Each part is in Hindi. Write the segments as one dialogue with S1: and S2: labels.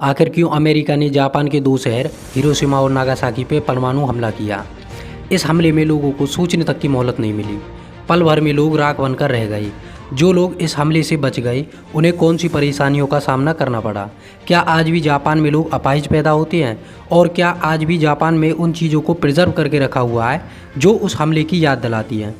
S1: आखिर क्यों अमेरिका ने जापान के दो शहर हिरोशिमा और नागासाकी पे परमाणु हमला किया। इस हमले में लोगों को सोचने तक की मोहलत नहीं मिली। पल भर में लोग राख बनकर रह गए। जो लोग इस हमले से बच गए उन्हें कौन सी परेशानियों का सामना करना पड़ा। क्या आज भी जापान में लोग अपाहिज पैदा होते हैं, और क्या आज भी जापान में उन चीज़ों को प्रिजर्व करके रखा हुआ है जो उस हमले की याद दिलाती हैं।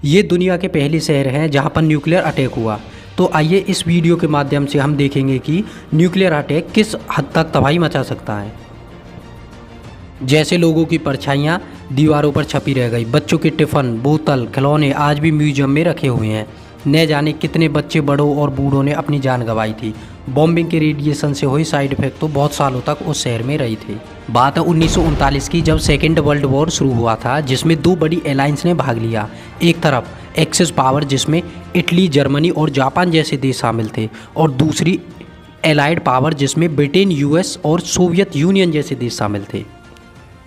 S1: ये दुनिया के पहले शहर हैं जहाँ पर न्यूक्लियर अटैक हुआ। तो आइए इस वीडियो के माध्यम से हम देखेंगे कि न्यूक्लियर अटैक किस हद तक तबाही मचा सकता है। जैसे लोगों की परछाइयाँ दीवारों पर छपी रह गई, बच्चों के टिफ़िन, बोतल, खिलौने आज भी म्यूजियम में रखे हुए हैं। न जाने कितने बच्चे, बड़ों और बूढ़ों ने अपनी जान गंवाई थी। बॉम्बिंग के रेडिएशन से हुई साइड इफेक्ट तो बहुत सालों तक उस शहर में रही थी। बात है 1939 की, जब सेकेंड वर्ल्ड वॉर शुरू हुआ था, जिसमें दो बड़ी एलायंस ने भाग लिया। एक तरफ एक्सिस पावर, जिसमें इटली, जर्मनी और जापान जैसे देश शामिल थे, और दूसरी एलाइड पावर, जिसमें ब्रिटेन, यूएस और सोवियत यूनियन जैसे देश शामिल थे।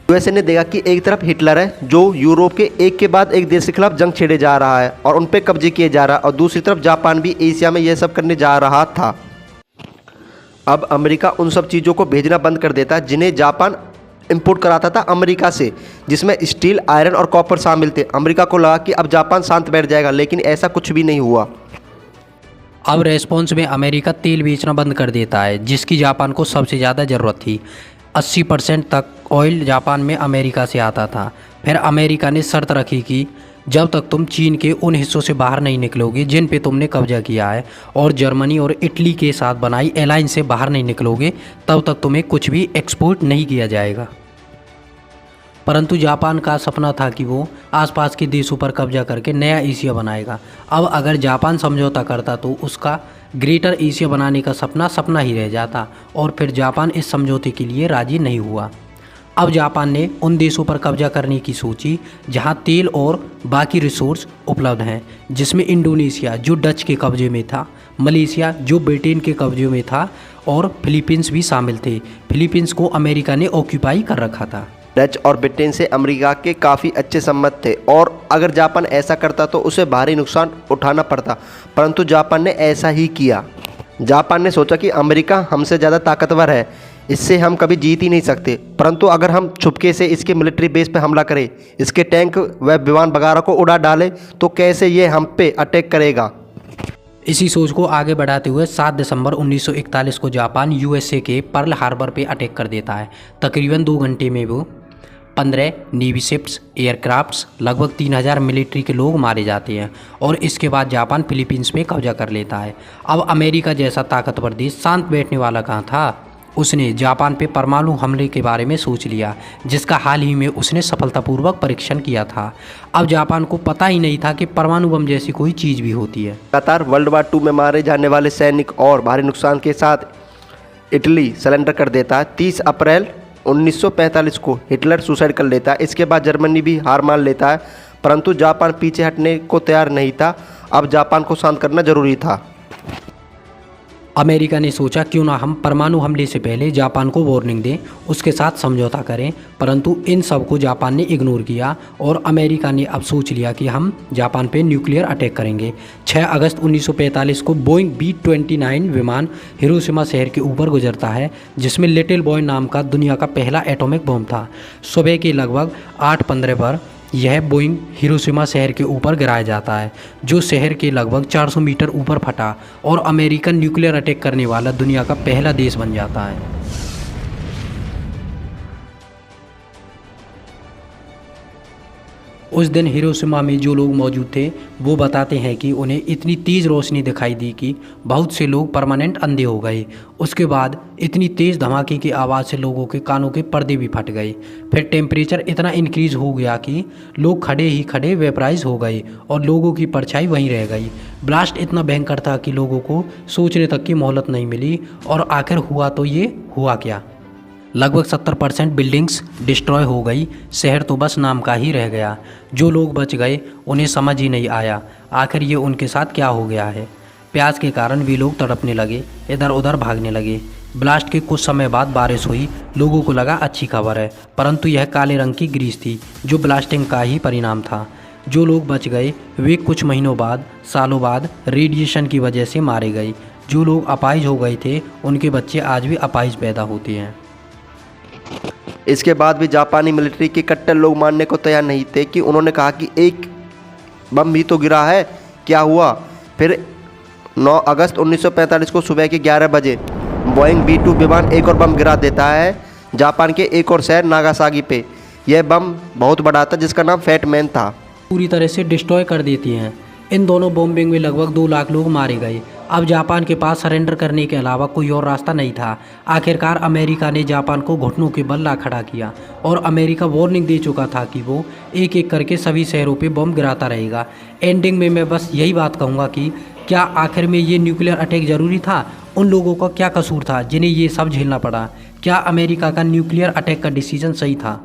S2: यूएसए ने देखा कि एक तरफ हिटलर है जो यूरोप के एक के बाद एक देश के खिलाफ जंग छेड़े जा रहा है और उन पे कब्जे किए जा रहा है, और दूसरी तरफ जापान भी एशिया में यह सब करने जा रहा था। अब अमेरिका उन सब चीज़ों को भेजना बंद कर देता जिन्हें जापान इंपोर्ट कराता था अमेरिका से, जिसमें स्टील, आयरन और कॉपर शामिल थे। अमेरिका को लगा कि अब जापान शांत बैठ जाएगा, लेकिन ऐसा कुछ भी नहीं हुआ।
S1: अब रेस्पॉन्स में अमेरिका तेल बेचना बंद कर देता है, जिसकी जापान को सबसे ज़्यादा ज़रूरत थी। 80% तक ऑयल जापान में अमेरिका से आता था। फिर अमेरिका ने शर्त रखी कि जब तक तुम चीन के उन हिस्सों से बाहर नहीं निकलोगे जिन पे तुमने कब्जा किया है, और जर्मनी और इटली के साथ बनाई एलायंस से बाहर नहीं निकलोगे, तब तक तुम्हें कुछ भी एक्सपोर्ट नहीं किया जाएगा। परंतु जापान का सपना था कि वो आसपास के देशों पर कब्जा करके नया एशिया बनाएगा। अब अगर जापान समझौता करता तो उसका ग्रेटर एशिया बनाने का सपना सपना ही रह जाता, और फिर जापान इस समझौते के लिए राजी नहीं हुआ। अब जापान ने उन देशों पर कब्जा करने की सोची जहां तेल और बाकी रिसोर्स उपलब्ध हैं, जिसमें इंडोनेशिया जो डच के कब्जे में था, मलेशिया जो ब्रिटेन के कब्जे में था, और फिलीपींस भी शामिल थे। फिलीपींस को अमेरिका ने ऑक्यूपाई कर रखा था।
S2: डच और ब्रिटेन से अमेरिका के काफ़ी अच्छे संबंध थे, और अगर जापान ऐसा करता तो उसे भारी नुकसान उठाना पड़ता, परंतु जापान ने ऐसा ही किया। जापान ने सोचा कि अमेरिका हमसे ज़्यादा ताकतवर है, इससे हम कभी जीत ही नहीं सकते, परंतु अगर हम छुपके से इसके मिलिट्री बेस पर हमला करें, इसके टैंक व विमान वगैरह को उड़ा डालें, तो कैसे ये हम पे अटैक करेगा।
S1: इसी सोच को आगे बढ़ाते हुए 7 दिसंबर 1941 को जापान यूएसए के पर्ल हार्बर पे अटैक कर देता है। तकरीबन 2 घंटे में वो 15 नेवी शिप्स, एयरक्राफ्ट्स, लगभग 3000 मिलिट्री के लोग मारे जाते हैं, और इसके बाद जापान फिलीपींस पे कब्जा कर लेता है। अब अमेरिका जैसा ताकतवर देश शांत बैठने वाला कहाँ था। उसने जापान पे परमाणु हमले के बारे में सोच लिया, जिसका हाल ही में उसने सफलतापूर्वक परीक्षण किया था। अब जापान को पता ही नहीं था कि परमाणु बम जैसी कोई चीज़ भी होती है।
S2: लगातार वर्ल्ड वार 2 में मारे जाने वाले सैनिक और भारी नुकसान के साथ इटली सरेंडर कर देता है। 30 अप्रैल 1945 को हिटलर सुसाइड कर लेता है। इसके बाद जर्मनी भी हार मान लेता है, परंतु जापान पीछे हटने को तैयार नहीं था। अब जापान को शांत करना जरूरी था।
S1: अमेरिका ने सोचा क्यों ना हम परमाणु हमले से पहले जापान को वार्निंग दें, उसके साथ समझौता करें, परंतु इन सब को जापान ने इग्नोर किया, और अमेरिका ने अब सोच लिया कि हम जापान पे न्यूक्लियर अटैक करेंगे। 6 अगस्त 1945 को बोइंग B-29 विमान हिरोशिमा शहर के ऊपर गुजरता है, जिसमें लिटिल बॉय नाम का दुनिया का पहला एटॉमिक बम था। सुबह के लगभग 8:15 पर यह बोइंग हिरोशिमा शहर के ऊपर गिराया जाता है, जो शहर के लगभग 400 मीटर ऊपर फटा, और अमेरिकन न्यूक्लियर अटैक करने वाला दुनिया का पहला देश बन जाता है। उस दिन हिरोशिमा में जो लोग मौजूद थे वो बताते हैं कि उन्हें इतनी तेज़ रोशनी दिखाई दी कि बहुत से लोग परमानेंट अंधे हो गए। उसके बाद इतनी तेज़ धमाके की आवाज़ से लोगों के कानों के पर्दे भी फट गए। फिर टेम्परेचर इतना इंक्रीज हो गया कि लोग खड़े ही खड़े वेपराइज हो गए, और लोगों की परछाई वहीं रह गई। ब्लास्ट इतना भयंकर था कि लोगों को सोचने तक की मोहलत नहीं मिली। और आखिर हुआ तो ये हुआ क्या। लगभग 70% बिल्डिंग्स डिस्ट्रॉय हो गई। शहर तो बस नाम का ही रह गया। जो लोग बच गए उन्हें समझ ही नहीं आया आखिर ये उनके साथ क्या हो गया है। प्यास के कारण भी लोग तड़पने लगे, इधर उधर भागने लगे। ब्लास्ट के कुछ समय बाद बारिश हुई। लोगों को लगा अच्छी खबर है, परंतु यह काले रंग की ग्रीस थी जो ब्लास्टिंग का ही परिणाम था। जो लोग बच गए वे कुछ महीनों बाद, सालों बाद रेडिएशन की वजह से मारे गए। जो लोग अपाहिज हो गए थे उनके बच्चे आज भी अपाहिज पैदा होते हैं।
S2: इसके बाद भी जापानी मिलिट्री के कट्टर लोग मानने को तैयार नहीं थे कि उन्होंने कहा कि एक बम भी तो गिरा है, क्या हुआ। फिर 9 अगस्त 1945 को सुबह के 11 बजे बोइंग B-2 विमान एक और बम गिरा देता है जापान के एक और शहर नागासाकी पे। यह बम बहुत बड़ा था जिसका नाम फैट मैन था।
S1: पूरी तरह से डिस्ट्रॉय कर देती हैं। इन दोनों बॉम्बिंग में लगभग 2 लाख लोग मारे गए। अब जापान के पास सरेंडर करने के अलावा कोई और रास्ता नहीं था। आखिरकार अमेरिका ने जापान को घुटनों के बल ला खड़ा किया और अमेरिका वार्निंग दे चुका था कि वो एक एक करके सभी शहरों पे बम गिराता रहेगा। एंडिंग में मैं बस यही बात कहूँगा कि क्या आखिर में ये न्यूक्लियर अटैक ज़रूरी था? उन लोगों का क्या कसूर था जिन्हें ये सब झेलना पड़ा? क्या अमेरिका का न्यूक्लियर अटैक का डिसीजन सही था?